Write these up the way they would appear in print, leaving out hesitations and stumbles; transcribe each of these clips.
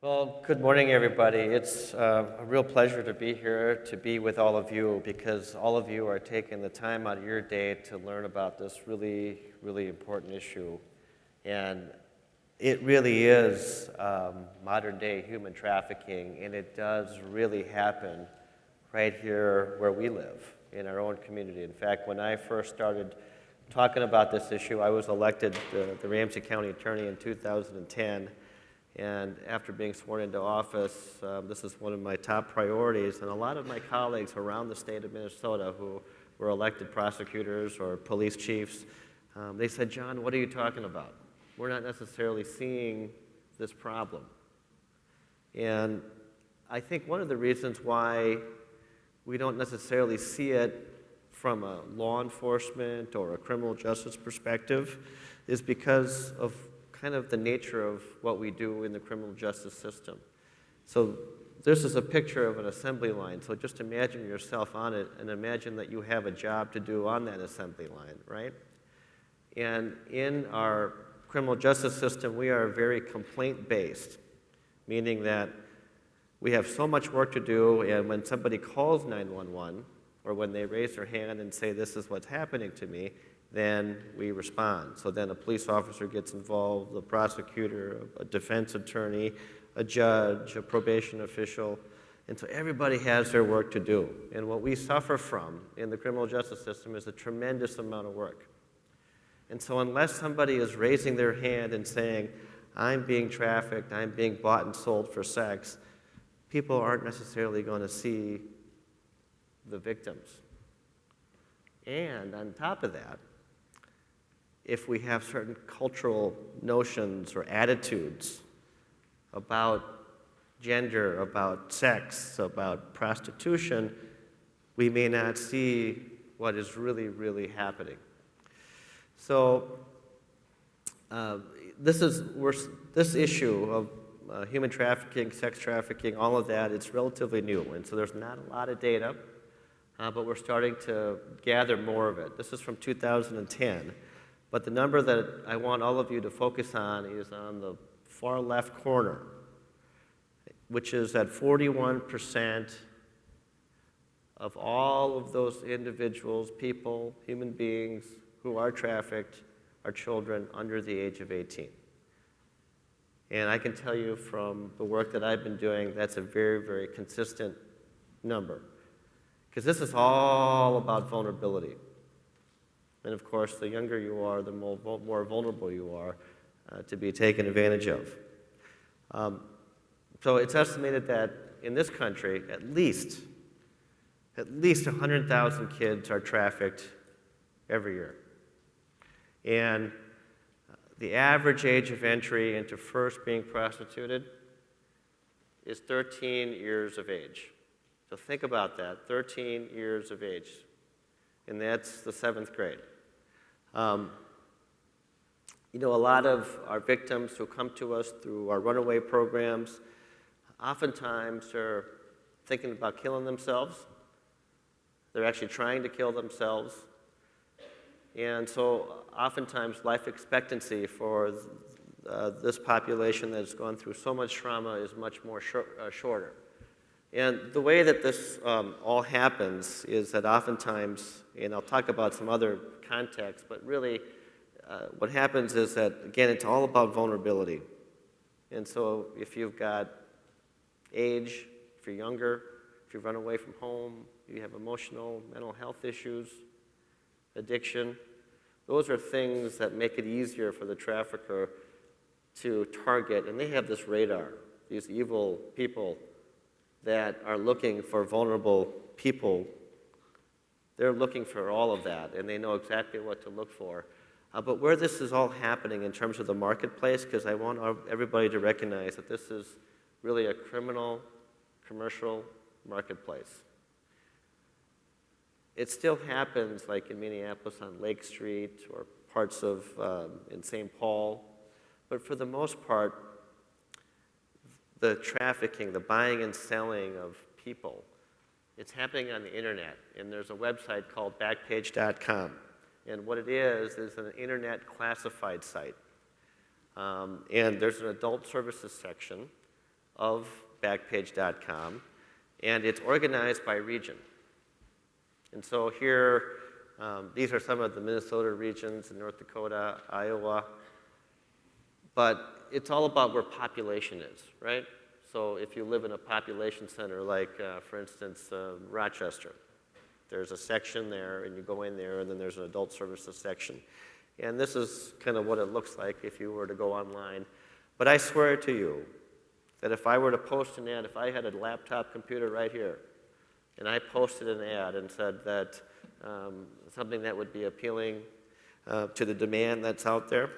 Well, good morning, everybody. It's a real pleasure to be here, to be with all of you, because all of you are taking the time out of your day to learn about this really, really important issue. And it really is modern day human trafficking, and it does really happen right here where we live, in our own community. In fact, when I first started talking about this issue, I was elected the Ramsey County Attorney in 2010. And after being sworn into office, this is one of my top priorities. And a lot of my colleagues around the state of Minnesota who were elected prosecutors or police chiefs, they said, "John, what are you talking about? We're not necessarily seeing this problem." And I think one of the reasons why we don't necessarily see it from a law enforcement or a criminal justice perspective is because of kind of the nature of what we do in the criminal justice system. So this is a picture of an assembly line. So just imagine yourself on it and imagine that you have a job to do on that assembly line, right? And in our criminal justice system, we are very complaint-based, meaning that we have so much work to do, and when somebody calls 911, or when they raise their hand and say, "This is what's happening to me," then we respond. So then a police officer gets involved, a prosecutor, a defense attorney, a judge, a probation official, and so everybody has their work to do. And what we suffer from in the criminal justice system is a tremendous amount of work. And so unless somebody is raising their hand and saying, "I'm being trafficked, I'm being bought and sold for sex," people aren't necessarily going to see the victims. And on top of that, if we have certain cultural notions or attitudes about gender, about sex, about prostitution, we may not see what is really, really happening. So this issue of human trafficking, sex trafficking, all of that, it's relatively new. And so there's not a lot of data, but we're starting to gather more of it. This is from 2010. But the number that I want all of you to focus on is on the far left corner, which is that 41% of all of those individuals, people, human beings who are trafficked are children under the age of 18. And I can tell you from the work that I've been doing, that's a very, very consistent number. Because this is all about vulnerability. And of course, the younger you are, the more vulnerable you are to be taken advantage of. So it's estimated that in this country, at least 100,000 kids are trafficked every year. And the average age of entry into first being prostituted is 13 years of age. So think about that, 13 years of age. And that's the 7th grade. A lot of our victims who come to us through our runaway programs, oftentimes they're thinking about killing themselves. They're actually trying to kill themselves. And so oftentimes life expectancy for this population that's gone through so much trauma is much more shorter. And the way that this all happens is that oftentimes, and I'll talk about some other contexts, but really what happens is that, again, it's all about vulnerability. And so if you've got age, if you're younger, if you've run away from home, you have emotional, mental health issues, addiction, those are things that make it easier for the trafficker to target. And they have this radar, these evil people that are looking for vulnerable people. They're looking for all of that, and they know exactly what to look for. But where this is all happening in terms of the marketplace, because I want everybody to recognize that this is really a criminal, commercial marketplace. It still happens like in Minneapolis on Lake Street or parts of in St. Paul, but for the most part, the trafficking, the buying and selling of people, it's happening on the internet. And there's a website called Backpage.com. And what it is an internet classified site. And there's an adult services section, of Backpage.com, and it's organized by region. And so here, these are some of the Minnesota regions, in North Dakota, Iowa, but it's all about where population is, right? So if you live in a population center like, for instance, Rochester, there's a section there, and you go in there, and then there's an adult services section. And this is kind of what it looks like if you were to go online. But I swear to you that if I were to post an ad, if I had a laptop computer right here, and I posted an ad and said that something that would be appealing to the demand that's out there,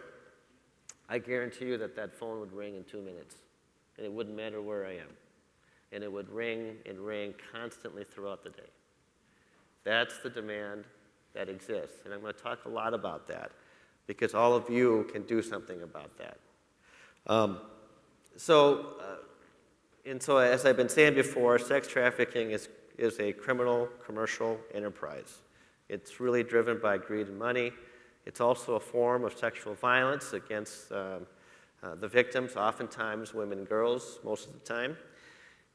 I guarantee you that that phone would ring in 2 minutes. And it wouldn't matter where I am. And it would ring and ring constantly throughout the day. That's the demand that exists. And I'm going to talk a lot about that because all of you can do something about that. So as I've been saying before, sex trafficking is a criminal commercial enterprise. It's really driven by greed and money. It's also a form of sexual violence against the victims, oftentimes women and girls, most of the time.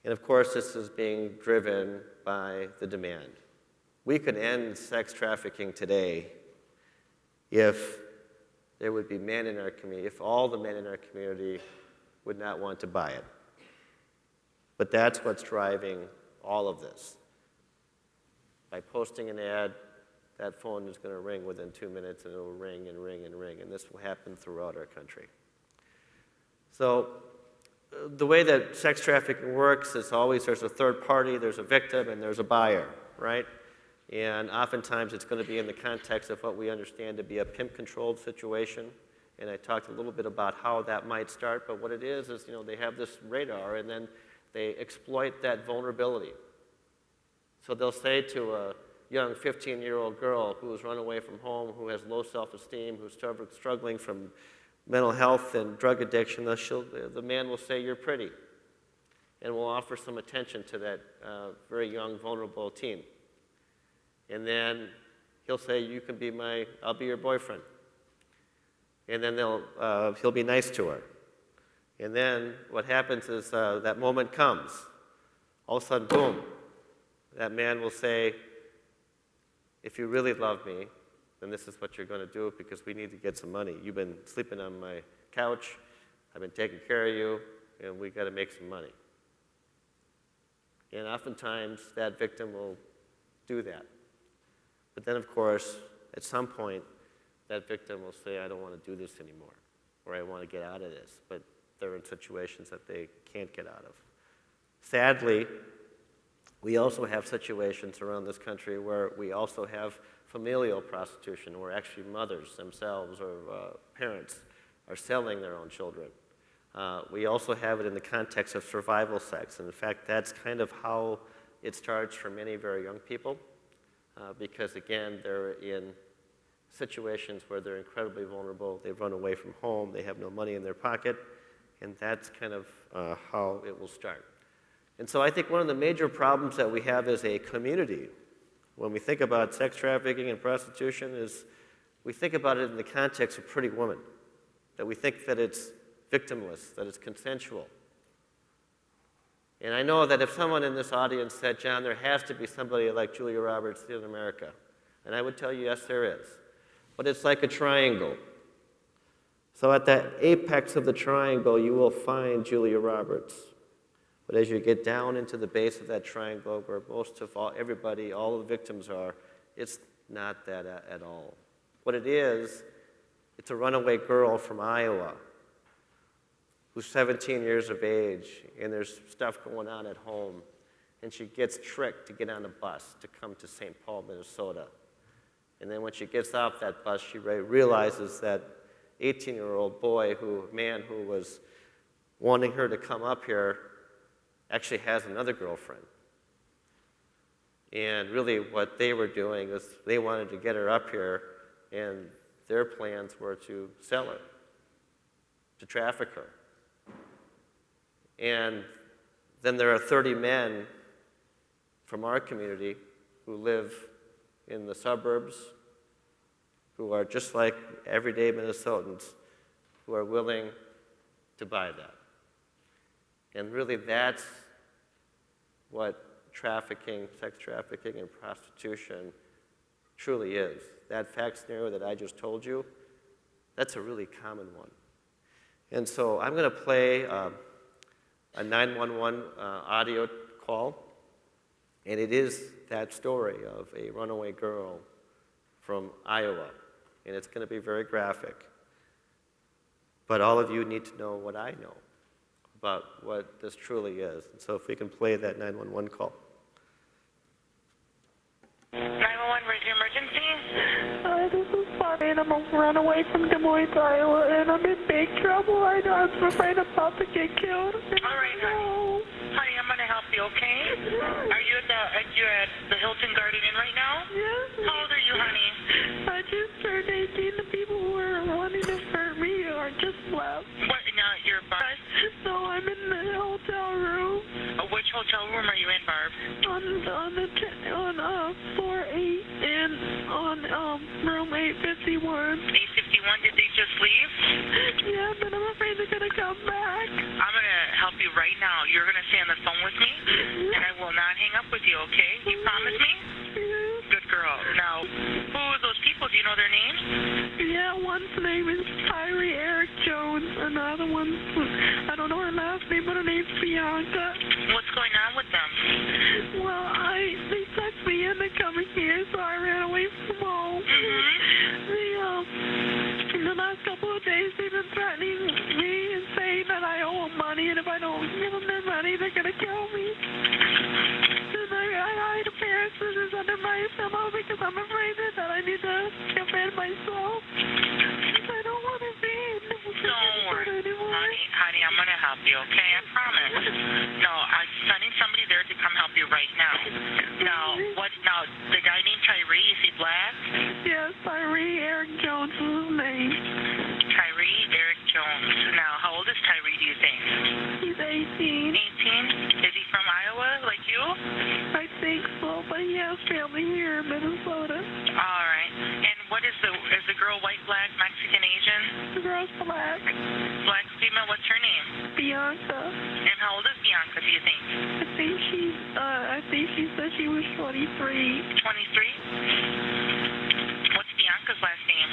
And of course, this is being driven by the demand. We could end sex trafficking today if there would be men in our community, if all the men in our community would not want to buy it. But that's what's driving all of this. By posting an ad, that phone is going to ring within 2 minutes, and it will ring and ring and ring, and this will happen throughout our country. So the way that sex trafficking works is always there's a third party, there's a victim, and there's a buyer, right? And oftentimes it's going to be in the context of what we understand to be a pimp-controlled situation. And I talked a little bit about how that might start, but what it is, they have this radar, and then they exploit that vulnerability. So they'll say to a young 15-year-old girl who has run away from home, who has low self-esteem, who's struggling from mental health and drug addiction, the man will say, "You're pretty," and will offer some attention to that very young, vulnerable teen. And then he'll say, I'll be your boyfriend. And then he'll be nice to her. And then what happens is that moment comes. All of a sudden, boom, that man will say, "If you really love me, then this is what you're going to do because we need to get some money. You've been sleeping on my couch, I've been taking care of you, and we got to make some money." And oftentimes that victim will do that. But then, of course, at some point, that victim will say, "I don't want to do this anymore," or "I want to get out of this." But they're in situations that they can't get out of. Sadly, we also have situations around this country where we also have familial prostitution, where actually mothers themselves or parents are selling their own children. We also have it in the context of survival sex. And in fact, that's kind of how it starts for many very young people. Because again, they're in situations where they're incredibly vulnerable. They've run away from home. They have no money in their pocket. And that's kind of how it will start. And so I think one of the major problems that we have as a community when we think about sex trafficking and prostitution is we think about it in the context of Pretty Woman, that we think that it's victimless, that it's consensual. And I know that if someone in this audience said, "John, there has to be somebody like Julia Roberts in America," and I would tell you, yes, there is. But it's like a triangle. So at the apex of the triangle, you will find Julia Roberts. But as you get down into the base of that triangle, where most of everybody, all the victims are, it's not that at all. What it is, it's a runaway girl from Iowa who's 17 years of age, and there's stuff going on at home, and she gets tricked to get on a bus to come to St. Paul, Minnesota. And then when she gets off that bus, she realizes that 18-year-old man who was wanting her to come up here actually has another girlfriend. And really what they were doing is they wanted to get her up here, and their plans were to sell her, to traffic her. And then there are 30 men from our community who live in the suburbs, who are just like everyday Minnesotans, who are willing to buy that. And really that's what trafficking, sex trafficking and prostitution truly is. That fact scenario that I just told you, that's a really common one. And so I'm going to play a 911 audio call, and it is that story of a runaway girl from Iowa, and it's going to be very graphic. But all of you need to know what I know about what this truly is. And so if we can play that 911 call. 911, where's your emergency? Hi, this is Bonnie, and I'm a runaway from Des Moines, Iowa, and I'm in big trouble. I'm afraid I'm about to get killed. All right, honey. Honey, I'm going to help you, okay? Are you at the Hilton Garden Inn right now? Yes. How old are you, honey? I just turned 18. The people who are wanting to hurt me are just left. What, now you're Barb? No, I'm in the hotel room. Which hotel room are you in, Barb? On floor 8 and on room 851. 851, did they just leave? Yeah, but I'm afraid they're going to come back. I'm going to help you right now. You're going to stay on the phone with me, and I will not hang up with you, okay? You promise me? Good girl. Now, who are those people? Do you know their names? Yeah, one's name is Tyree Eric Jones, and the other one's, I don't know her last name, but her name's Bianca. What's going on with them? Well, they sucked me into coming here, so I ran away from home. In the last couple of days, they've been threatening me and saying that I owe them money, and if I don't give them their money, they're going to kill me. And I hide a pair of scissors under my pillow because I'm afraid that I need to defend myself. I don't want to be in the Don't worry, anymore. honey, I'm going to help you, okay? I promise. No, I'm sending somebody there to come help you right now. Now, the guy named Tyree, is he black? Yes, Tyree Eric Jones is his name. Tyree Eric Jones. Now, how old is Tyree, do you think? He's 18. 18? Is he from Iowa, like you? I think so, but he has family here in Minnesota. All right. And what is the girl white, black, Mexican, Asian? The girl's black. Black female, what's her name? Bianca. And how old is Bianca, do you think? I think she said she was 23. 23? What's Bianca's last name?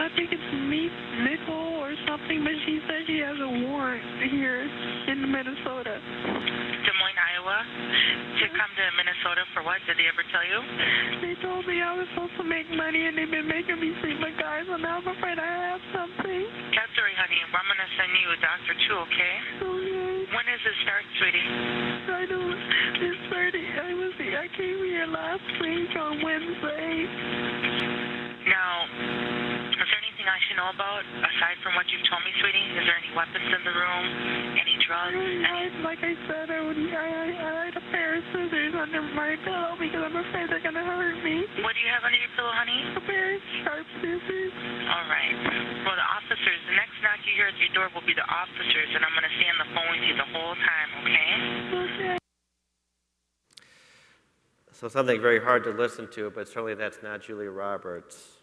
I think it's Nickel or something, but she said she has a warrant here in Minnesota. Des Moines, Iowa? To come to Minnesota for what? Did they ever tell you? They told me I was supposed to make money, and they've been making me sleep with guys, and now I'm afraid I have something. That's all right, honey. I'm going to send you a doctor, too, okay? Okay. When does it start, sweetie? I don't. It's 30. I came here last week on Wednesday. Now, is there anything I should know about, aside from what you've told me, sweetie? Is there any weapons in the room? Any drugs? Like I said, I had a pair of scissors under my pillow because I'm afraid they're going to hurt me. What do you have under your pillow, honey? A pair of sharp scissors. All right. Well, the officers, the next knock you hear at your door will be the officers, and I'm going to stay on the phone with you the whole time, okay? Okay. So something very hard to listen to, but certainly that's not Julia Roberts.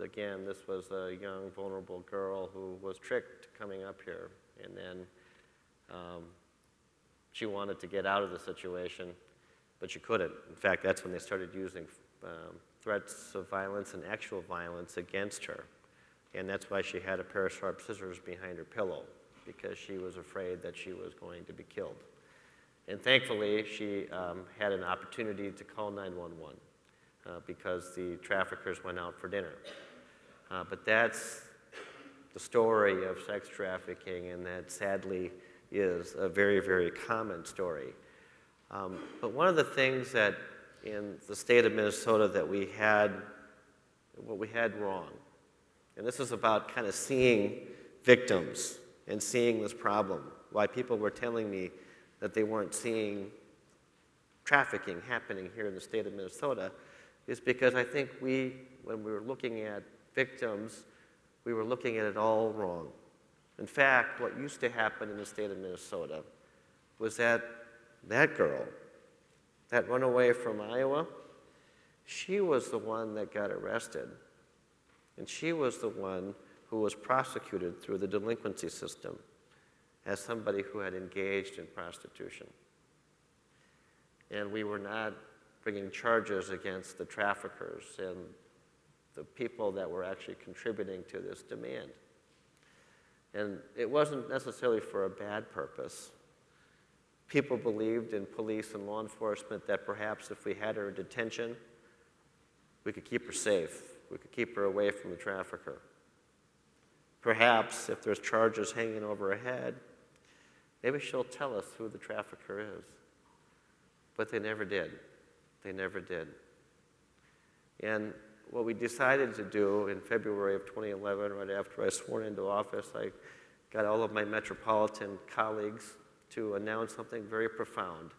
Again, this was a young, vulnerable girl who was tricked coming up here, and then she wanted to get out of the situation, but she couldn't. In fact, that's when they started using threats of violence and actual violence against her, and that's why she had a pair of sharp scissors behind her pillow, because she was afraid that she was going to be killed. And thankfully, she had an opportunity to call 911 because the traffickers went out for dinner. But that's the story of sex trafficking, and that sadly is a very, very common story. But one of the things that in the state of Minnesota that we had wrong, and this is about kind of seeing victims and seeing this problem, why people were telling me that they weren't seeing trafficking happening here in the state of Minnesota, is because I think when we were looking at victims, we were looking at it all wrong. In fact, what used to happen in the state of Minnesota was that girl, that runaway from Iowa, she was the one that got arrested. And she was the one who was prosecuted through the delinquency system. as somebody who had engaged in prostitution. And we were not bringing charges against the traffickers and the people that were actually contributing to this demand. And it wasn't necessarily for a bad purpose. People believed in police and law enforcement that perhaps if we had her in detention, we could keep her safe. We could keep her away from the trafficker. Perhaps if there's charges hanging over her head, maybe she'll tell us who the trafficker is. But they never did. They never did. And what we decided to do in February of 2011, right after I sworn into office, I got all of my metropolitan colleagues to announce something very profound,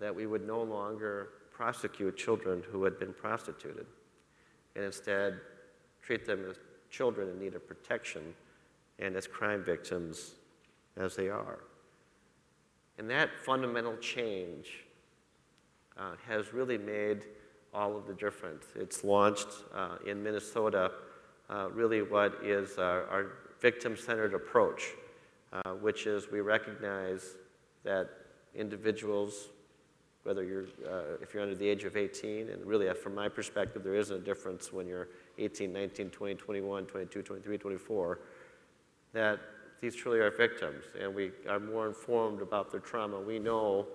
that we would no longer prosecute children who had been prostituted, and instead treat them as children in need of protection and as crime victims as they are. And that fundamental change has really made all of the difference. It's launched in Minnesota really what is our victim-centered approach, which is we recognize that individuals, whether you're, if you're under the age of 18, and really from my perspective, there isn't a difference when you're 18, 19, 20, 21, 22, 23, 24, that these truly are victims, and we are more informed about their trauma. We know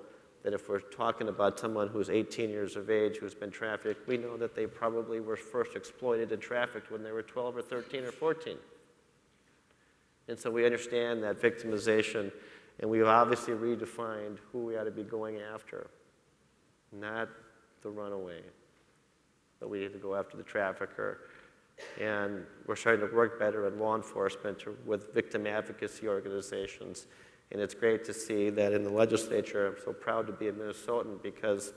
that if we're talking about someone who's 18 years of age who's been trafficked, we know that they probably were first exploited and trafficked when they were 12 or 13 or 14. And so we understand that victimization, and we've obviously redefined who we ought to be going after. Not the runaway, but we need to go after the trafficker. And we're starting to work better in law enforcement with victim advocacy organizations. And it's great to see that in the legislature. I'm so proud to be a Minnesotan, because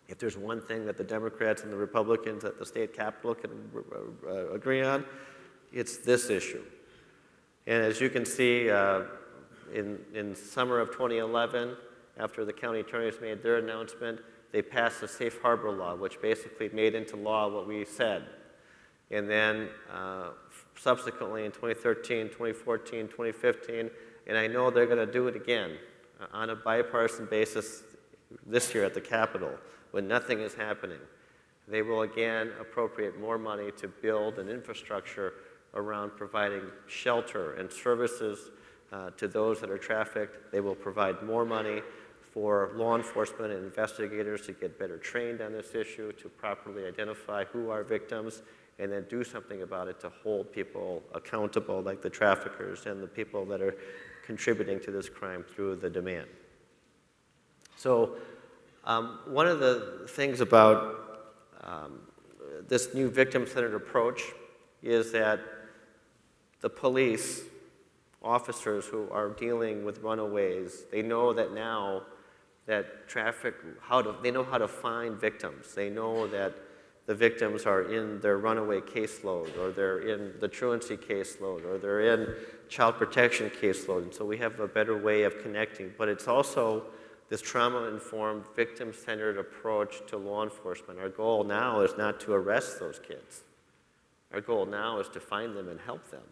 if there's one thing that the Democrats and the Republicans at the state capitol can agree on, it's this issue. And as you can see, in summer of 2011, after the county attorneys made their announcement, they passed the safe harbor law, which basically made into law what we said. And then subsequently in 2013, 2014, 2015, and I know they're going to do it again on a bipartisan basis this year at the Capitol when nothing is happening. They will again appropriate more money to build an infrastructure around providing shelter and services to those that are trafficked. They will provide more money for law enforcement and investigators to get better trained on this issue, to properly identify who are victims, and then do something about it to hold people accountable, like the traffickers and the people that are contributing to this crime through the demand. So one of the things about this new victim-centered approach is that the police officers who are dealing with runaways, they know that now that they know how to find victims. They know that the victims are in their runaway caseload, or they're in the truancy caseload, or they're in child protection caseload. And so we have a better way of connecting. But it's also this trauma-informed, victim-centered approach to law enforcement. Our goal now is not to arrest those kids. Our goal now is to find them and help them.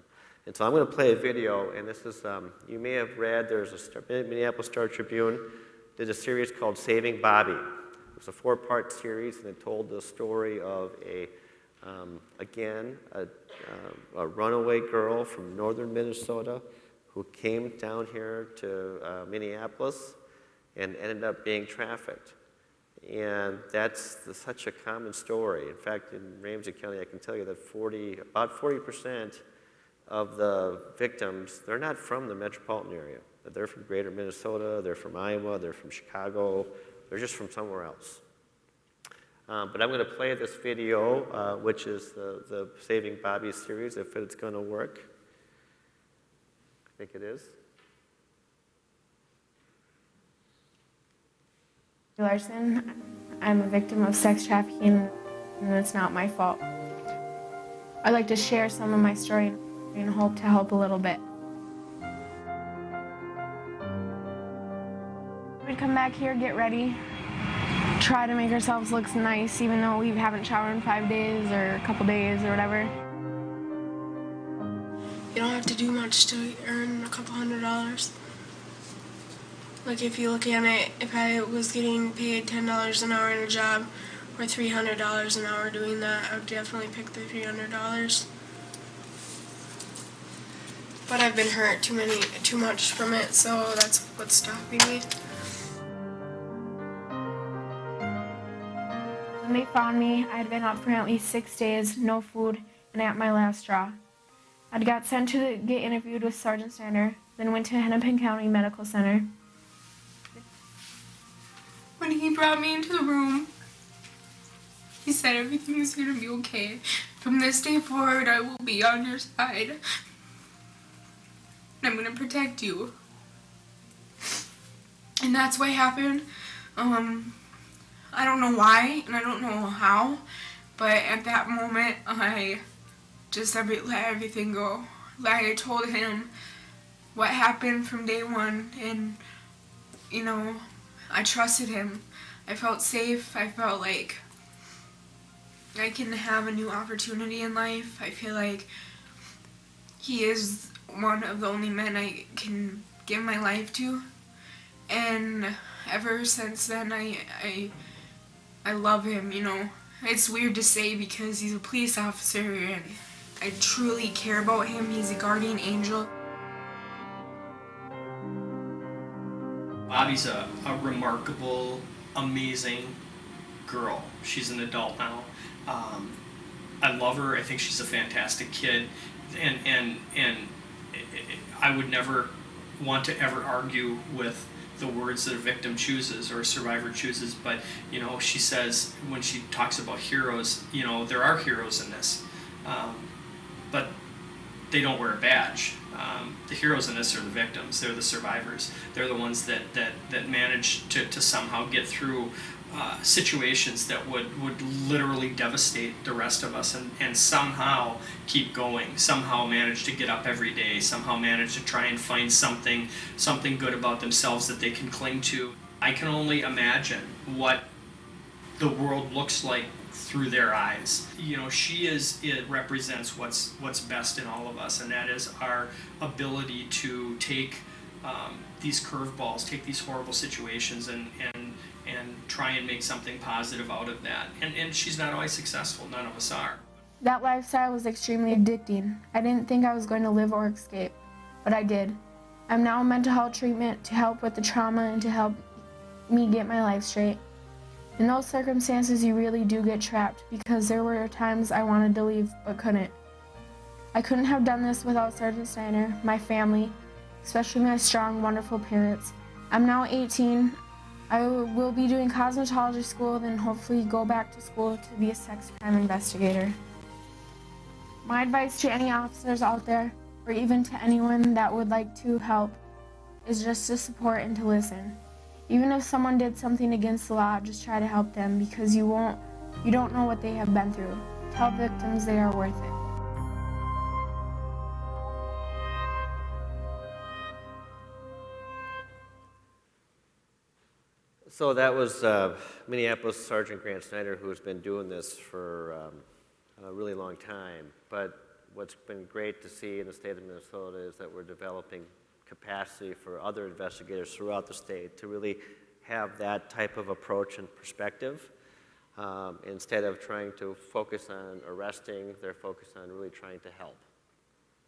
And so I'm going to play a video, and this is, you may have read, there's a Minneapolis Star-Tribune did a series called Saving Bobby. It was a 4-part series, and it told the story of a runaway girl from northern Minnesota who came down here to Minneapolis and ended up being trafficked. And that's such a common story. In fact, in Ramsey County, I can tell you that about 40% of the victims, they're not from the metropolitan area. They're from greater Minnesota, they're from Iowa, they're from Chicago, they're just from somewhere else. But I'm going to play this video, which is the Saving Bobby series, if it's going to work. I think it is. Larson. I'm a victim of sex trafficking, and it's not my fault. I'd like to share some of my story and hope to help a little bit. We'd come back here, get ready, try to make ourselves look nice, even though we haven't showered in 5 days or a couple days or whatever. You don't have have to do much to earn a couple $100s. Like if you look at it, if I was getting paid $10 an hour in a job or $300 an hour doing that, I would definitely pick the $300. But I've been hurt too much from it, so that's what's stopping me. When they found me, I had been up for at least 6 days, no food, and at my last straw. I got sent to get interviewed with Sergeant Steiner, then went to Hennepin County Medical Center. When he brought me into the room, he said everything is going to be okay. From this day forward, I will be on your side. And I'm going to protect you. And that's what happened. I don't know why, and I don't know how, but at that moment, I just let everything go. Like I told him what happened from day one, and, you know, I trusted him. I felt safe. I felt like I can have a new opportunity in life. I feel like he is one of the only men I can give my life to. And ever since then, I love him, you know. It's weird to say because he's a police officer and I truly care about him. He's a guardian angel. Bobby's a remarkable, amazing girl. She's an adult now. I love her. I think she's a fantastic kid, and I would never want to ever argue with the words that a victim chooses or a survivor chooses. But you know, she says when she talks about heroes, you know, there are heroes in this, but they don't wear a badge. The heroes in this are the victims. They're the survivors. They're the ones that manage to somehow get through situations that would literally devastate the rest of us and somehow keep going, somehow manage to get up every day, somehow manage to try and find something good about themselves that they can cling to. I can only imagine what the world looks like through their eyes. You know, it represents what's best in all of us, and that is our ability to take these curveballs, take these horrible situations and try and make something positive out of that. And she's not always successful, none of us are. That lifestyle was extremely addicting. I didn't think I was going to live or escape, but I did. I'm now in mental health treatment to help with the trauma and to help me get my life straight. In those circumstances, you really do get trapped because there were times I wanted to leave but couldn't. I couldn't have done this without Sergeant Steiner, my family, especially my strong, wonderful parents. I'm now 18. I will be doing cosmetology school, then hopefully go back to school to be a sex crime investigator. My advice to any officers out there, or even to anyone that would like to help, is just to support and to listen. Even if someone did something against the law, just try to help them because you don't know what they have been through. Tell victims they are worth it. So that was Minneapolis Sergeant Grant Snyder, who has been doing this for a really long time. But what's been great to see in the state of Minnesota is that we're developing capacity for other investigators throughout the state to really have that type of approach and perspective. Instead of trying to focus on arresting, they're focused on really trying to help.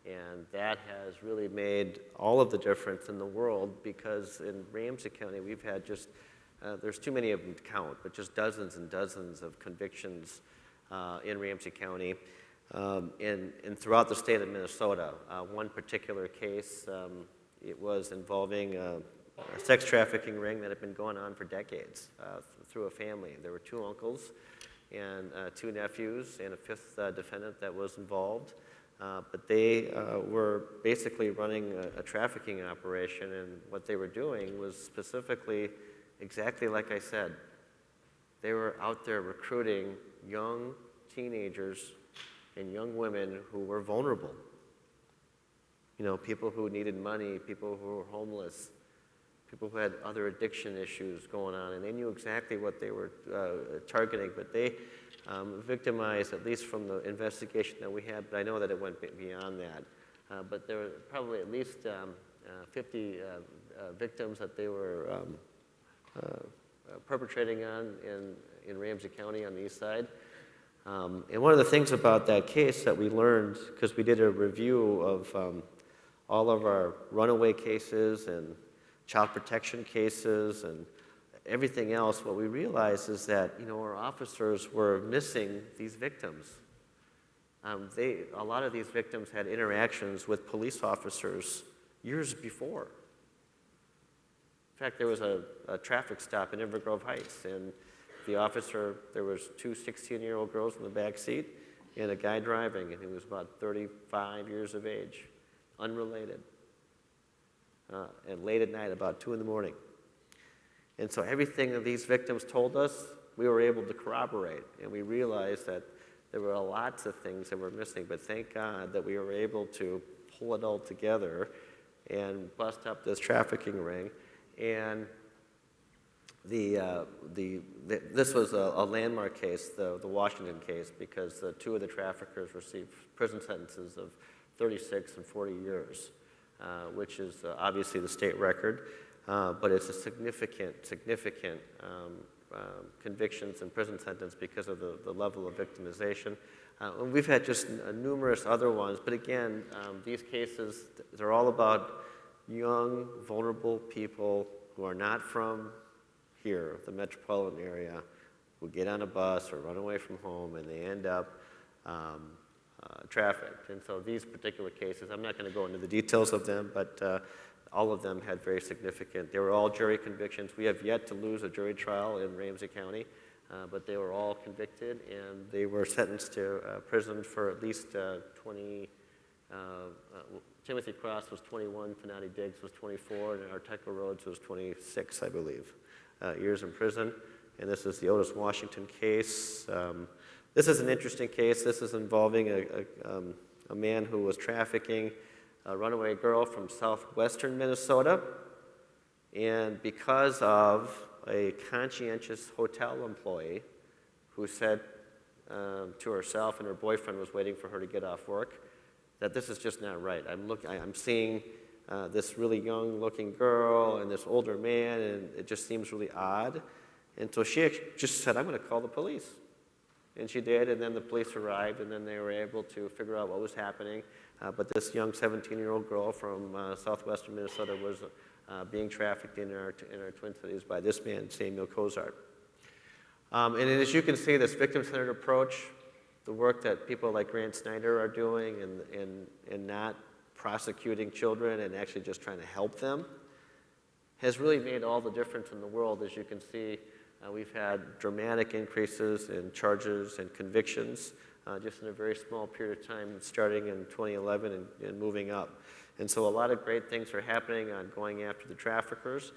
And that has really made all of the difference in the world because in Ramsey County we've had just, there's too many of them to count, but just dozens and dozens of convictions in Ramsey County and throughout the state of Minnesota. One particular case, it was involving a sex trafficking ring that had been going on for decades through a family. There were two uncles and two nephews and a fifth defendant that was involved. But they were basically running a trafficking operation, and what they were doing was specifically exactly like I said. They were out there recruiting young teenagers and young women who were vulnerable. You know, people who needed money, people who were homeless, people who had other addiction issues going on, and they knew exactly what they were targeting, but they victimized, at least from the investigation that we had, but I know that it went beyond that, but there were probably at least 50 victims that they were perpetrating on in Ramsey County on the east side. And one of the things about that case that we learned, because we did a review of all of our runaway cases and child protection cases and everything else, what we realized is that, our officers were missing these victims. A lot of these victims had interactions with police officers years before. In fact, there was a traffic stop in Evergrove Heights, and the officer, there was two 16-year-old girls in the back seat and a guy driving, and he was about 35 years of age, unrelated, and late at night, about 2 in the morning. And so everything that these victims told us, we were able to corroborate, and we realized that there were lots of things that were missing, but thank God that we were able to pull it all together and bust up this trafficking ring. And this was a landmark case, the Washington case, because two of the traffickers received prison sentences of 36 and 40 years, which is obviously the state record, but it's a significant convictions and prison sentence because of the level of victimization. And we've had just numerous other ones, but again, these cases, they're all about young, vulnerable people who are not from here, the metropolitan area, who get on a bus or run away from home, and they end up trafficked. And so these particular cases, I'm not going to go into the details of them, but all of them had very significant, they were all jury convictions. We have yet to lose a jury trial in Ramsey County, but they were all convicted, and they were sentenced to prison for at least 20, Timothy Cross was 21, Fanati Diggs was 24, and Arteco Rhodes was 26, I believe, years in prison. And this is the Otis Washington case. This is an interesting case. This is involving a man who was trafficking a runaway girl from southwestern Minnesota. And because of a conscientious hotel employee who said to herself, and her boyfriend was waiting for her to get off work, that this is just not right. I'm seeing this really young-looking girl and this older man, and it just seems really odd. And so she just said, I'm going to call the police. And she did, and then the police arrived, and then they were able to figure out what was happening. But this young 17-year-old girl from southwestern Minnesota was being trafficked in our Twin Cities by this man, Samuel Cozart. And as you can see, this victim-centered approach, the work that people like Grant Snyder are doing and not prosecuting children and actually just trying to help them, has really made all the difference in the world. As you can see, we've had dramatic increases in charges and convictions just in a very small period of time, starting in 2011 and moving up. And so a lot of great things are happening on going after the traffickers.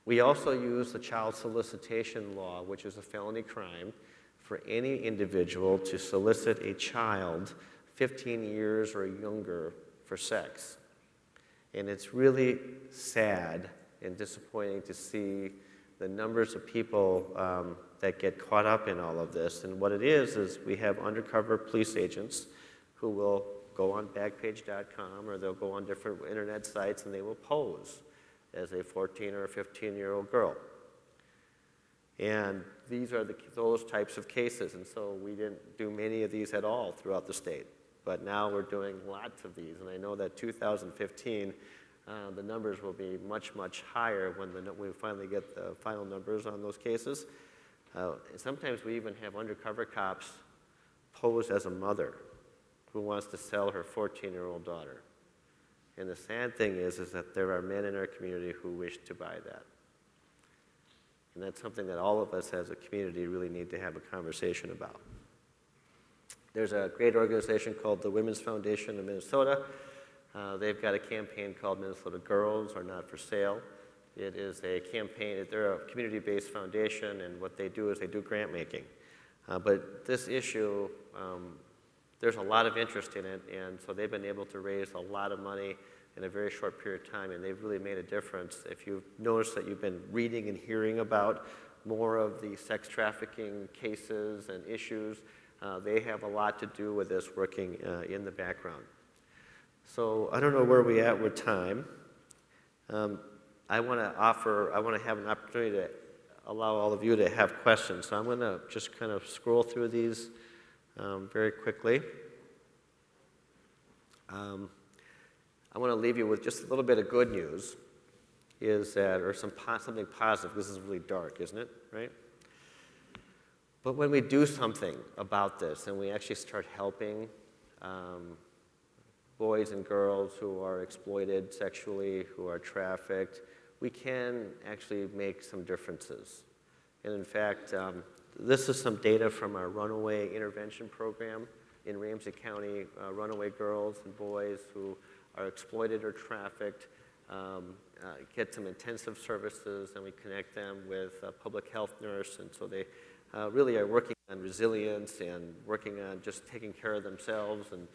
We also use the child solicitation law, which is a felony crime for any individual to solicit a child 15 years or younger for sex. And it's really sad and disappointing to see the numbers of people that get caught up in all of this. And what it is we have undercover police agents who will go on Backpage.com, or they'll go on different internet sites, and they will pose as a 14 or a 15-year-old girl. And these are those types of cases, and so we didn't do many of these at all throughout the state. But now we're doing lots of these, and I know that 2015, the numbers will be much, much higher when we finally get the final numbers on those cases. Sometimes we even have undercover cops pose as a mother who wants to sell her 14-year-old daughter. And the sad thing is that there are men in our community who wish to buy that. And that's something that all of us as a community really need to have a conversation about. There's a great organization called the Women's Foundation of Minnesota. They've got a campaign called Minnesota Girls Are Not for Sale. It is a campaign, they're a community-based foundation, and what they do is they do grant making. But this issue, there's a lot of interest in it, and so they've been able to raise a lot of money in a very short period of time, and they've really made a difference. If you've noticed that you've been reading and hearing about more of the sex trafficking cases and issues, they have a lot to do with this working in the background. So I don't know where we at with time. I want to have an opportunity to allow all of you to have questions. So I'm going to just kind of scroll through these very quickly. I want to leave you with just a little bit of good news, or something positive. This is really dark, isn't it? Right? But when we do something about this and we actually start helping boys and girls who are exploited sexually, who are trafficked, we can actually make some differences. And in fact, this is some data from our runaway intervention program in Ramsey County. Runaway girls and boys who are exploited or trafficked get some intensive services, and we connect them with a public health nurse, and so they really are working on resilience and working on just taking care of themselves, and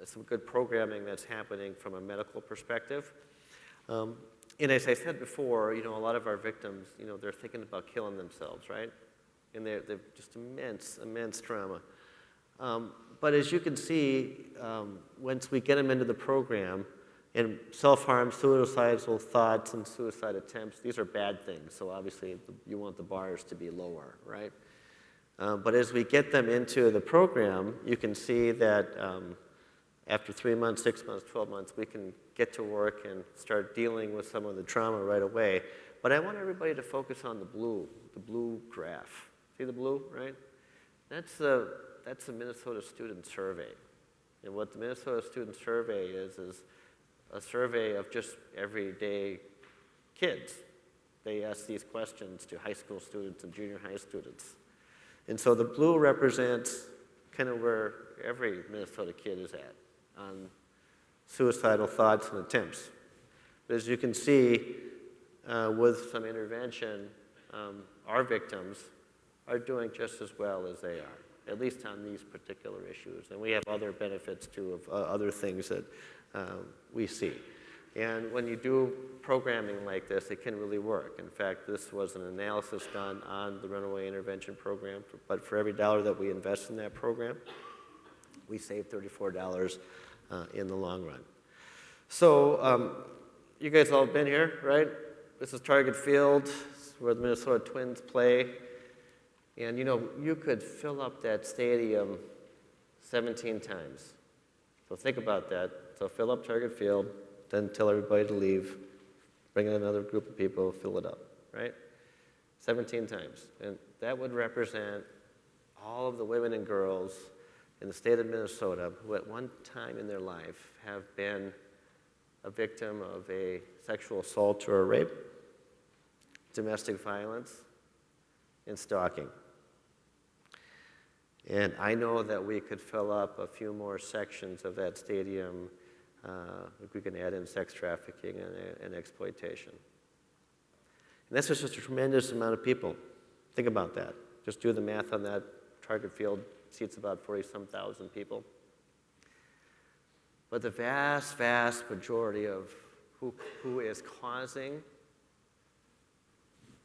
some good programming that's happening from a medical perspective. And as I said before, a lot of our victims, they're thinking about killing themselves, right? And they've just immense trauma. But as you can see, once we get them into the program, and self-harm, suicidal thoughts, and suicide attempts, these are bad things. So obviously, you want the bars to be lower, right? But as we get them into the program, you can see that after 3 months, 6 months, 12 months, we can get to work and start dealing with some of the trauma right away. But I want everybody to focus on the blue graph. See the blue, right? That's the Minnesota Student Survey. And what the Minnesota Student Survey is a survey of just everyday kids. They ask these questions to high school students and junior high students. And so the blue represents kind of where every Minnesota kid is at on suicidal thoughts and attempts. But as you can see, with some intervention, our victims are doing just as well as they are, at least on these particular issues. And we have other benefits, too, of other things that we see. And when you do programming like this, it can really work. In fact, this was an analysis done on the Runaway Intervention Program, but for every dollar that we invest in that program, we save $34 in the long run. So you guys all have been here, right? This is Target Field, where the Minnesota Twins play. And you could fill up that stadium 17 times. So think about that. So fill up Target Field, then tell everybody to leave, bring in another group of people, fill it up, right? 17 times. And that would represent all of the women and girls in the state of Minnesota who at one time in their life have been a victim of a sexual assault or a rape, domestic violence, and stalking. And I know that we could fill up a few more sections of that stadium if we can add in sex trafficking and exploitation. And that's just a tremendous amount of people. Think about that. Just do the math on that. Target Field seats about 40-some thousand people. But the vast majority of who is causing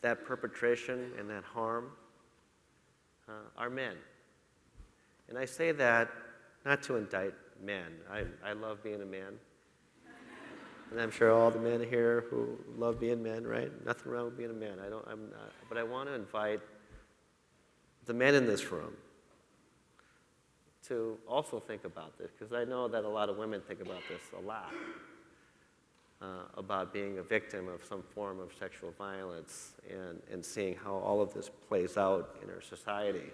that perpetration and that harm are men. And I say that not to indict men. I love being a man. And I'm sure all the men here who love being men, right? Nothing wrong with being a man. But I want to invite the men in this room to also think about this, because I know that a lot of women think about this a lot, about being a victim of some form of sexual violence and seeing how all of this plays out in our society.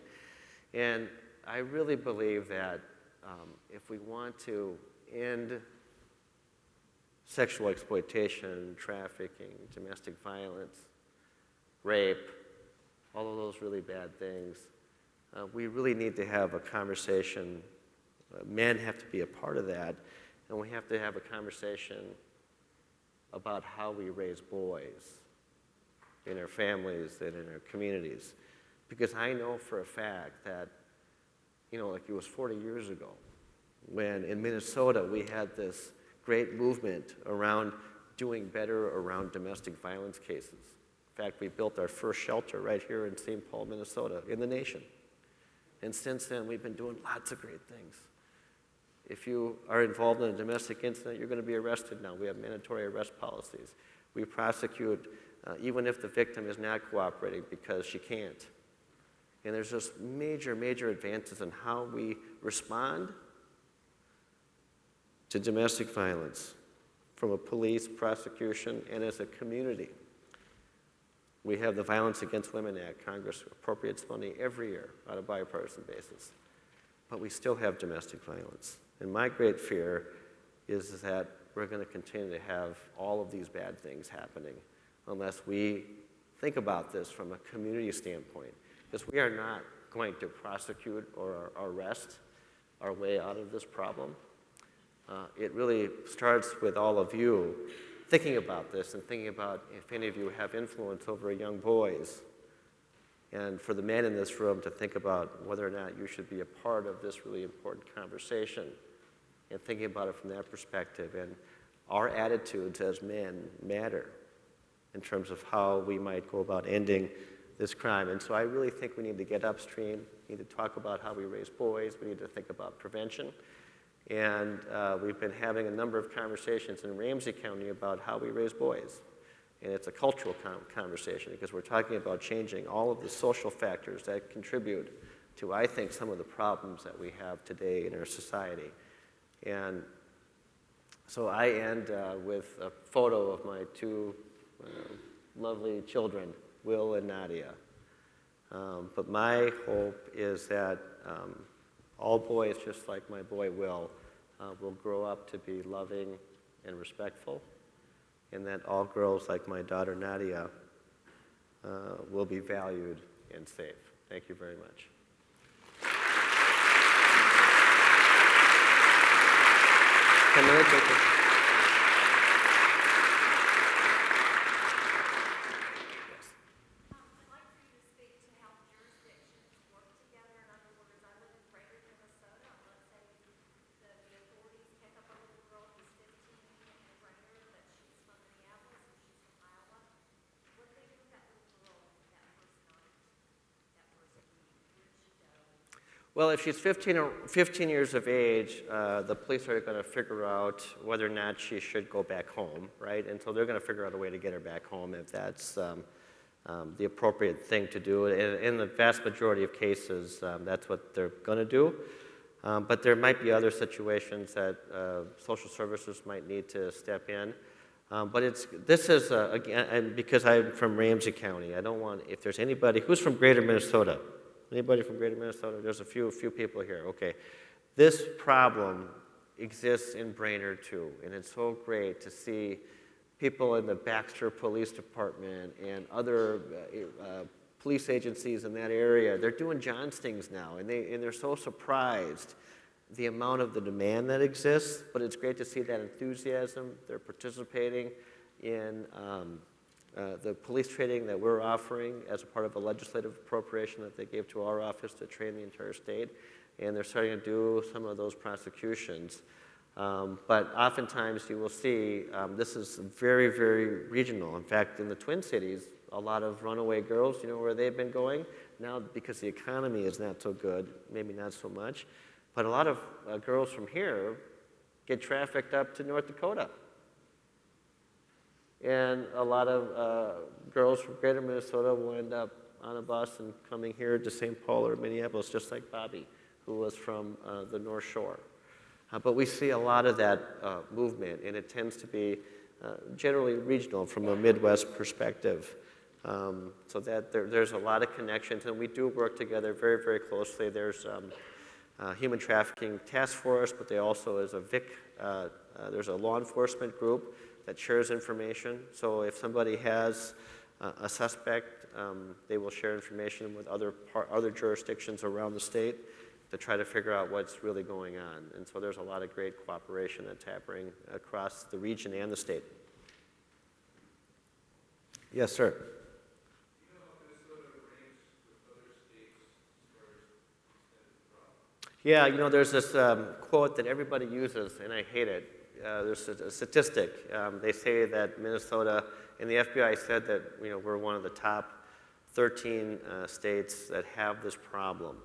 And I really believe that if we want to end sexual exploitation, trafficking, domestic violence, rape, all of those really bad things, we really need to have a conversation. Men have to be a part of that, and we have to have a conversation about how we raise boys in our families and in our communities. Because I know for a fact that, like it was 40 years ago, when in Minnesota we had this great movement around doing better around domestic violence cases. In fact, we built our first shelter right here in St. Paul, Minnesota, in the nation. And since then, we've been doing lots of great things. If you are involved in a domestic incident, you're going to be arrested now. We have mandatory arrest policies. We prosecute even if the victim is not cooperating because she can't. And there's just major, major advances in how we respond to domestic violence from a police, prosecution, and as a community. We have the Violence Against Women Act. Congress appropriates money every year on a bipartisan basis. But we still have domestic violence. And my great fear is that we're going to continue to have all of these bad things happening unless we think about this from a community standpoint. Because we are not going to prosecute or arrest our way out of this problem. It really starts with all of you thinking about this and thinking about if any of you have influence over young boys. And for the men in this room to think about whether or not you should be a part of this really important conversation and thinking about it from that perspective. And our attitudes as men matter in terms of how we might go about ending this crime. And so I really think we need to get upstream. We need to talk about how we raise boys. We need to think about prevention. And we've been having a number of conversations in Ramsey County about how we raise boys. And it's a cultural conversation because we're talking about changing all of the social factors that contribute to, I think, some of the problems that we have today in our society. And so I end with a photo of my two lovely children, Will and Nadia. But my hope is that all boys, just like my boy Will grow up to be loving and respectful, and that all girls, like my daughter Nadia, will be valued and safe. Thank you very much. Can I take it? Well, if she's 15 years of age, the police are going to figure out whether or not she should go back home, right? And so they're going to figure out a way to get her back home if that's the appropriate thing to do. In the vast majority of cases, that's what they're going to do. But there might be other situations that social services might need to step in. But this is, again, and because I'm from Ramsey County, I don't want, if there's anybody, who's from Greater Minnesota? Anybody from Greater Minnesota? There's a few people here. Okay. This problem exists in Brainerd too, and it's so great to see people in the Baxter Police Department and other police agencies in that area. They're doing John stings now, and they're so surprised the amount of the demand that exists, but it's great to see that enthusiasm. They're participating in the police training that we're offering as a part of a legislative appropriation that they gave to our office to train the entire state. And they're starting to do some of those prosecutions. But oftentimes you will see this is very, very regional. In fact, in the Twin Cities, a lot of runaway girls, you know where they've been going? Now, because the economy is not so good, maybe not so much, but a lot of girls from here get trafficked up to North Dakota. And a lot of girls from Greater Minnesota will end up on a bus and coming here to St. Paul or Minneapolis, just like Bobby, who was from the North Shore. But we see a lot of that movement, and it tends to be generally regional from a Midwest perspective. So that there's a lot of connections, and we do work together very, very closely. There's Human Trafficking Task Force, but they also is a VIC, there's a law enforcement group that shares information. So if somebody has a suspect, they will share information with other jurisdictions around the state to try to figure out what's really going on. And so there's a lot of great cooperation that's happening across the region and the state. Yes, sir. Yeah, you know, there's this quote that everybody uses, and I hate it. There's a statistic. They say that Minnesota, and the FBI said that, you know, we're one of the top 13 states that have this problem.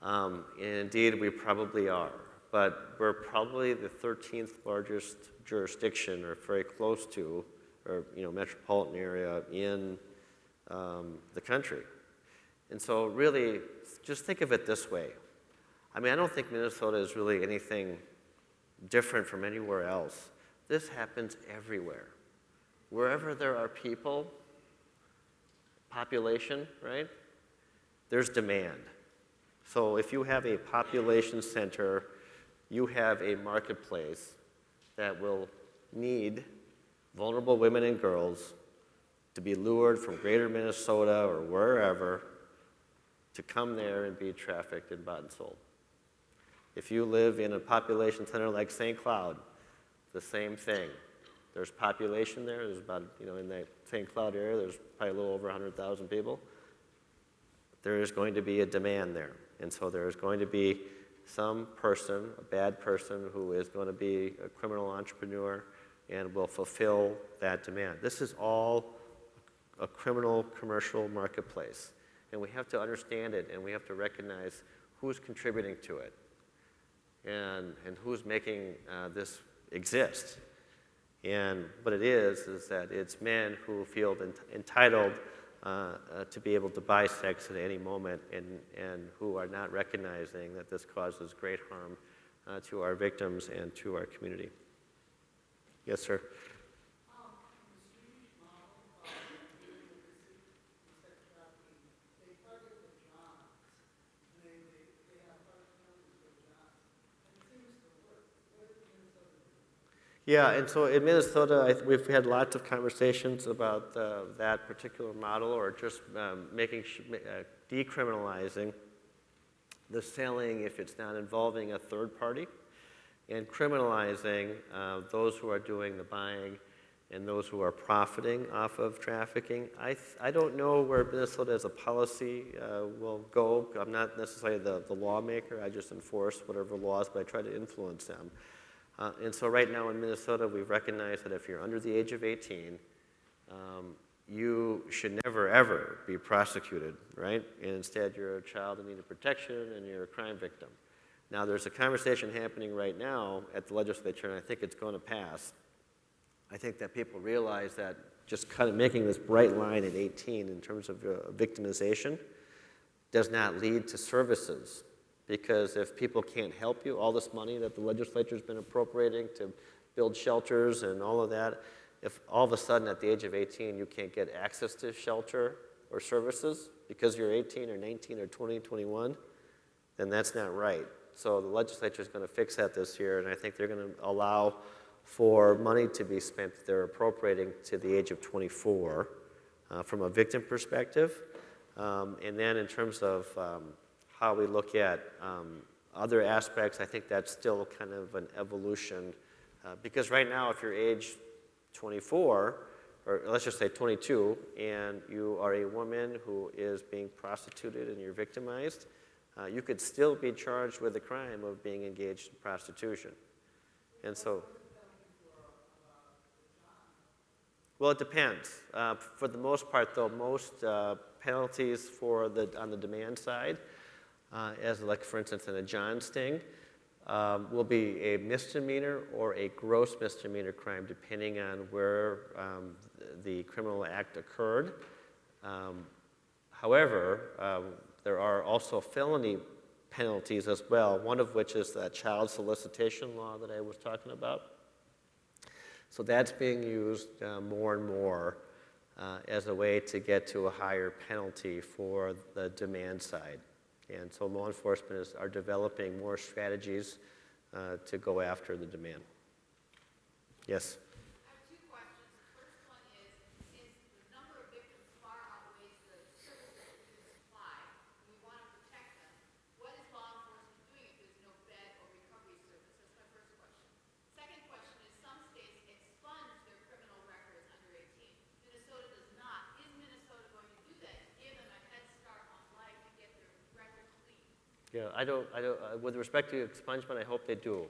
And indeed, we probably are. but we're probably the 13th largest jurisdiction, or very close to, or metropolitan area in the country. And so really, just think of it this way. I mean, I don't think Minnesota is really anything different from anywhere else. This happens everywhere. Wherever there are people, population, right, there's demand. So if you have a population center, you have a marketplace that will need vulnerable women and girls to be lured from greater Minnesota or wherever to come there and be trafficked and bought and sold. If you live in a population center like St. Cloud, the same thing. There's population there. There's about, in that St. Cloud area, there's probably a little over 100,000 people. There is going to be a demand there. And so there is going to be some person, a bad person, who is going to be a criminal entrepreneur and will fulfill that demand. This is all a criminal commercial marketplace. And we have to understand it, and we have to recognize who's contributing to it and who's making this exist. And what it is that it's men who feel entitled to be able to buy sex at any moment and who are not recognizing that this causes great harm to our victims and to our community. Yes, sir. Yeah, and so in Minnesota, we've had lots of conversations about that particular model, or just decriminalizing the selling if it's not involving a third party, and criminalizing those who are doing the buying and those who are profiting off of trafficking. I don't know where Minnesota as a policy will go. I'm not necessarily the lawmaker. I just enforce whatever laws, but I try to influence them. And so right now in Minnesota, we've recognized that if you're under the age of 18, you should never, ever be prosecuted, right? And instead, you're a child in need of protection and you're a crime victim. Now, there's a conversation happening right now at the legislature, and I think it's going to pass. I think that people realize that just kind of making this bright line at 18 in terms of victimization does not lead to services. Because if people can't help you, all this money that the legislature's been appropriating to build shelters and all of that, if all of a sudden at the age of 18 you can't get access to shelter or services because you're 18 or 19 or 20, 21, then that's not right. So the legislature is going to fix that this year, and I think they're going to allow for money to be spent that they're appropriating to the age of 24 from a victim perspective. And then in terms of how we look at other aspects, I think that's still kind of an evolution. Because right now, if you're age 24, or let's just say 22, and you are a woman who is being prostituted and you're victimized, you could still be charged with the crime of being engaged in prostitution. And so, well, it depends. For the most part, though, most penalties on the demand side, as like, for instance, in a John sting, will be a misdemeanor or a gross misdemeanor crime, depending on where the criminal act occurred. However, there are also felony penalties as well, one of which is that child solicitation law that I was talking about. So that's being used more and more as a way to get to a higher penalty for the demand side. And so law enforcement are developing more strategies to go after the demand. Yes? I have two questions. The first one is the number of victims far outweighs the services that we supply, and we want to protect them. What is law enforcement doing if there's no bed or recovery service? That's my first question. Second question is some states expunge their criminal records under 18. Minnesota does not. Is Minnesota going to do that to give them a head start on life and get their records clean? Yeah, I don't, with respect to expungement, I hope they do.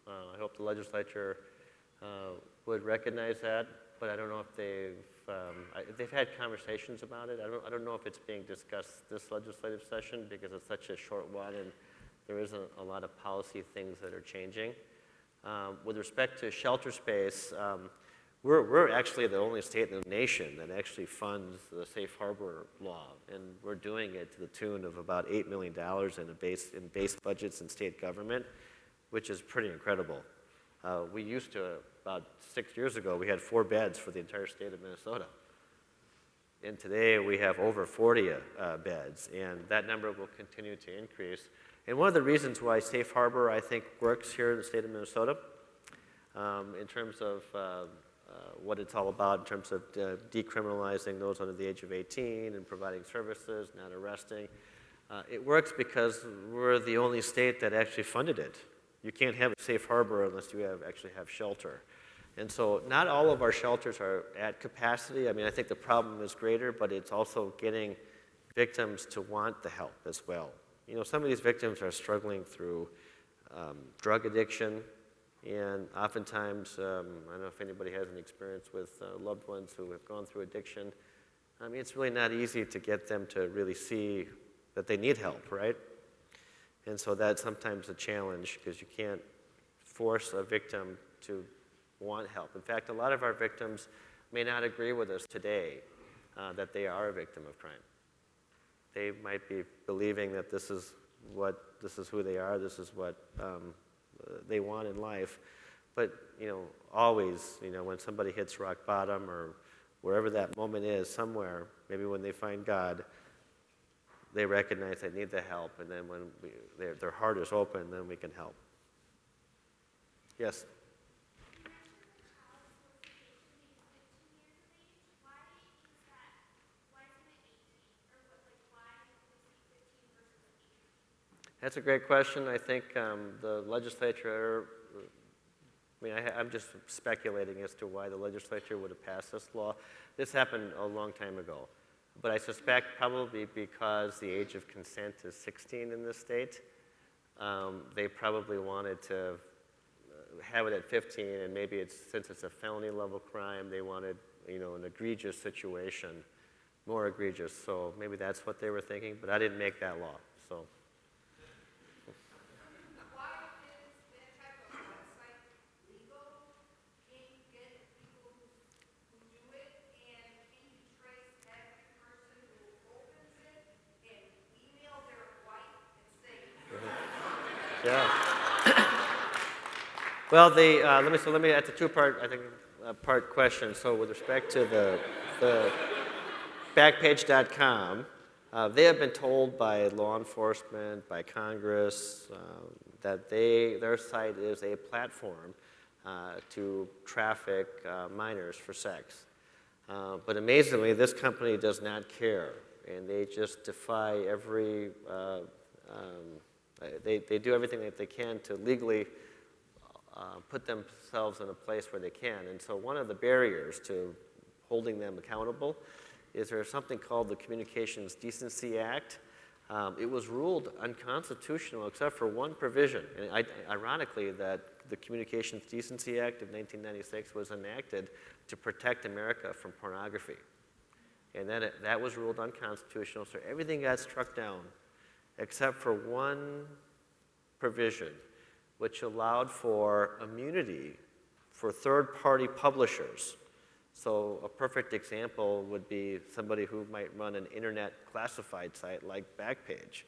I hope the legislature would recognize that, but I don't know if they've had conversations about it. I don't know if it's being discussed this legislative session because it's such a short one, and There isn't a lot of policy things that are changing. With respect to shelter space, we're actually the only state in the nation that actually funds the safe harbor law, and we're doing it to the tune of about $8 million in base budgets in state government, which is pretty incredible. We used to, about 6 years ago, we had 4 beds for the entire state of Minnesota. And today we have over 40 beds, and that number will continue to increase. And one of the reasons why safe harbor, I think, works here in the state of Minnesota, in terms of what it's all about, in terms of decriminalizing those under the age of 18 and providing services, not arresting. It works because we're the only state that actually funded it. You can't have a safe harbor unless you actually have shelter. And so not all of our shelters are at capacity. I mean, I think the problem is greater, but it's also getting victims to want the help as well. You know, some of these victims are struggling through drug addiction, and oftentimes, I don't know if anybody has any experience with loved ones who have gone through addiction. I mean, it's really not easy to get them to really see that they need help, right? And so that's sometimes a challenge because you can't force a victim to want help. In fact, a lot of our victims may not agree with us today that they are a victim of crime. They might be believing that this is who they are, this is what they want in life. But, you know, always, you know, when somebody hits rock bottom or wherever that moment is, somewhere, maybe when they find God, they recognize they need the help, and then when their heart is open, then we can help. Yes? That's a great question. I think the legislature, I mean, I'm just speculating as to why the legislature would have passed this law. This happened a long time ago. But I suspect probably because the age of consent is 16 in this state, they probably wanted to have it at 15, and maybe since it's a felony level crime, they wanted, you know, an egregious situation, more egregious. So maybe that's what they were thinking, but I didn't make that law, so. Why is that type of website legal? Can you get people who do it? And can you trace every person who opens it and email their wife and say, Yeah. Well, let me that's a two-part, I think, part question. So with respect to the Backpage.com, they have been told by law enforcement, by Congress, that their site is a platform to traffic minors for sex. But amazingly, this company does not care, and they just defy every. They do everything that they can to legally put themselves in a place where they can. And so one of the barriers to holding them accountable is there's something called the Communications Decency Act. It was ruled unconstitutional except for one provision. And ironically, that the Communications Decency Act of 1996 was enacted to protect America from pornography. And that was ruled unconstitutional, so everything got struck down except for one provision, which allowed for immunity for third-party publishers. So a perfect example would be somebody who might run an internet classified site like Backpage.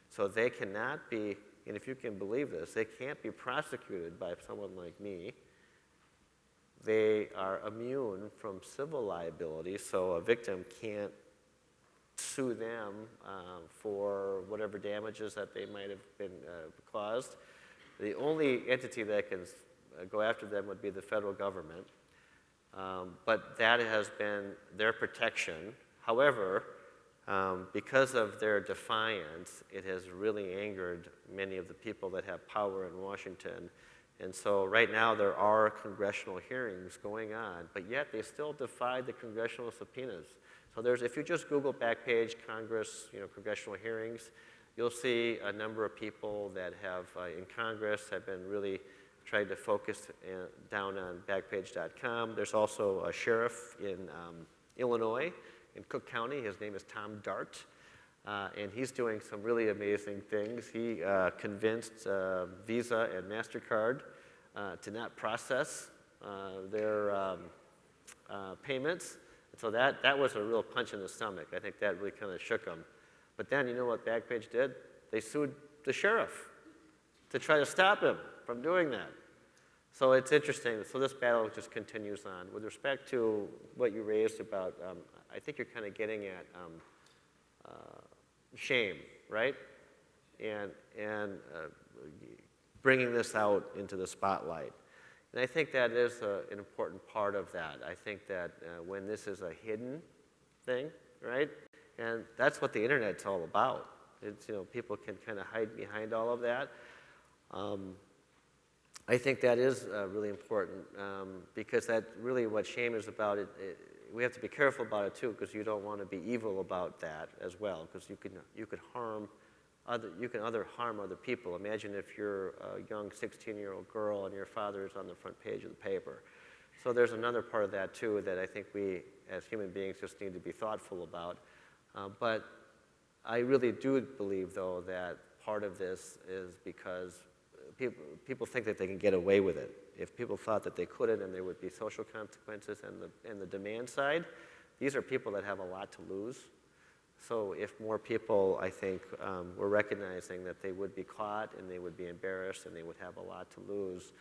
So they cannot be, and if you can believe this, they can't be prosecuted by someone like me. They are immune from civil liability, so a victim can't sue them for whatever damages that they might have been caused. The only entity that can go after them would be the federal government. But that has been their protection. However, because of their defiance, it has really angered many of the people that have power in Washington. And so right now there are congressional hearings going on, but yet they still defy the congressional subpoenas. So if you just Google Backpage Congress, congressional hearings, you'll see a number of people that have, in Congress, have been really trying to focus down on Backpage.com. There's also a sheriff in Illinois, in Cook County. His name is Tom Dart. And he's doing some really amazing things. He convinced Visa and MasterCard to not process their payments. So that was a real punch in the stomach. I think that really kind of shook them. But then you know what Backpage did? They sued the sheriff to try to stop him from doing that. So it's interesting. So this battle just continues on. With respect to what you raised about, I think you're kind of getting at shame, right? And bringing this out into the spotlight. And I think that is an important part of that. I think that when this is a hidden thing, right? And that's what the internet's all about. It's, you know, people can kind of hide behind all of that. I think that is really important because that really what shame is about. We have to be careful about it too, because you don't want to be evil about that as well, because you could harm harm other people. Imagine if you're a young 16-year-old girl and your father is on the front page of the paper. So there's another part of that too that I think we as human beings just need to be thoughtful about. But I really do believe though that part of this is because people think that they can get away with it. If people thought that they couldn't and there would be social consequences and the demand side, these are people that have a lot to lose. So if more people, I think, were recognizing that they would be caught and they would be embarrassed and they would have a lot to lose,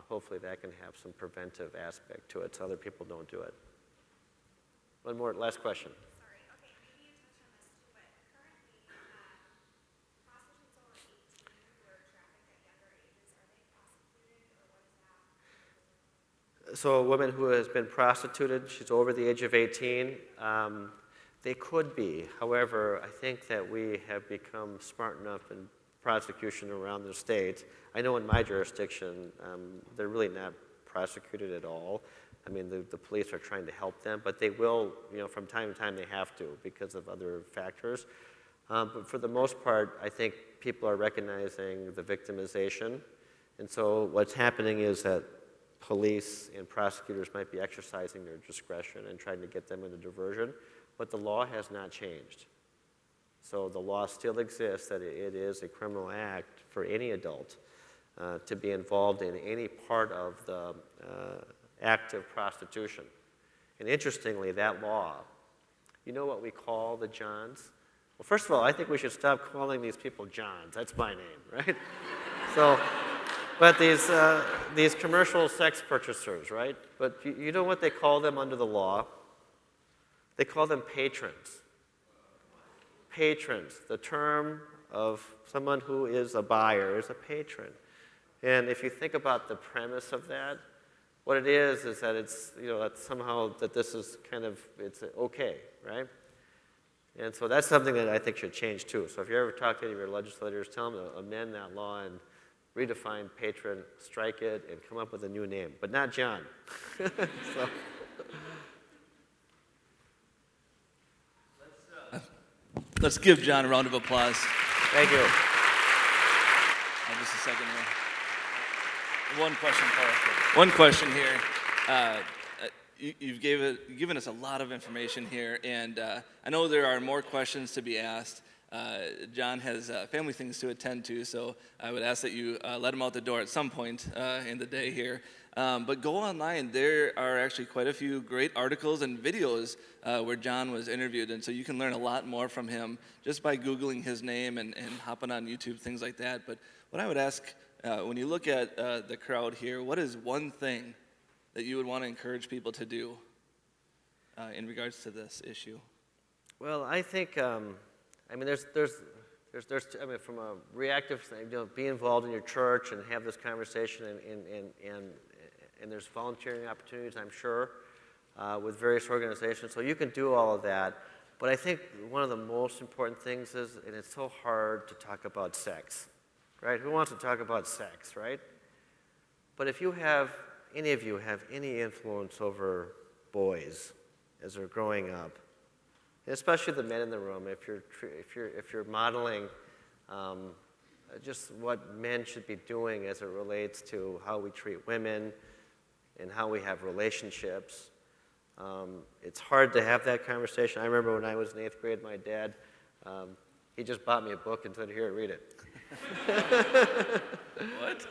hopefully that can have some preventive aspect to it so other people don't do it. One more, last question. Sorry, okay, maybe you touched on this too, but currently, prostitutes over 18 who are trafficked at younger ages, are they prosecuted or what is that? So a woman who has been prostituted, she's over the age of 18, they could be. However, I think that we have become smart enough in prosecution around the state. I know in my jurisdiction, they're really not prosecuted at all. I mean, the police are trying to help them, but they will, you know, from time to time they have to because of other factors. But for the most part, I think people are recognizing the victimization. And so what's happening is that police and prosecutors might be exercising their discretion and trying to get them into diversion, but the law has not changed. So the law still exists that it is a criminal act for any adult to be involved in any part of the act of prostitution. And interestingly, that law, you know what we call the Johns? Well, first of all, I think we should stop calling these people Johns. That's my name, right? So, but these commercial sex purchasers, right? But you know what they call them under the law? They call them patrons. Patrons. The term of someone who is a buyer is a patron. And if you think about the premise of that, what it is that it's, you know, that somehow that this is kind of, it's okay, right? And so that's something that I think should change too. So if you ever talk to any of your legislators, tell them to amend that law and redefine patron, strike it, and come up with a new name, but not John. So. Let's give John a round of applause. Thank you. Just a second here. One question, Paul. One question here. You've given us a lot of information here, and I know there are more questions to be asked. John has family things to attend to, so I would ask that you let him out the door at some point in the day here. But go online. There are actually quite a few great articles and videos where John was interviewed, and so you can learn a lot more from him just by Googling his name and hopping on YouTube, things like that. But what I would ask, when you look at the crowd here, what is one thing that you would want to encourage people to do in regards to this issue? Well, I think, I mean, there's I mean, from a reactive thing, you know, be involved in your church and have this conversation, and there's volunteering opportunities, I'm sure, with various organizations. So you can do all of that. But I think one of the most important things is, and it's so hard to talk about sex, right? Who wants to talk about sex, right? But if you have, any of you have any influence over boys as they're growing up, and especially the men in the room, if you're modeling just what men should be doing as it relates to how we treat women and how we have relationships, it's hard to have that conversation. I remember when I was in 8th grade, my dad He just bought me a book and said, here, read it. What?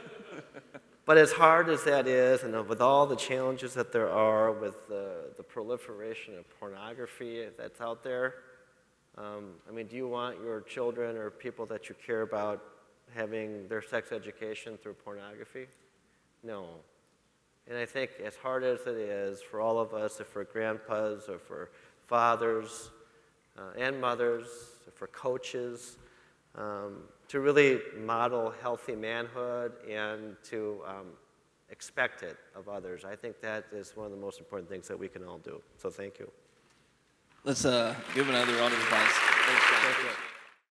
But as hard as that is, and with all the challenges that there are with the proliferation of pornography that's out there, I mean, do you want your children or people that you care about having their sex education through pornography? No. And I think as hard as it is for all of us, if for grandpas or for fathers and mothers, for coaches, to really model healthy manhood and to expect it of others. I think that is one of the most important things that we can all do. So thank you. Let's give another round of applause. Thanks, John. Thank you.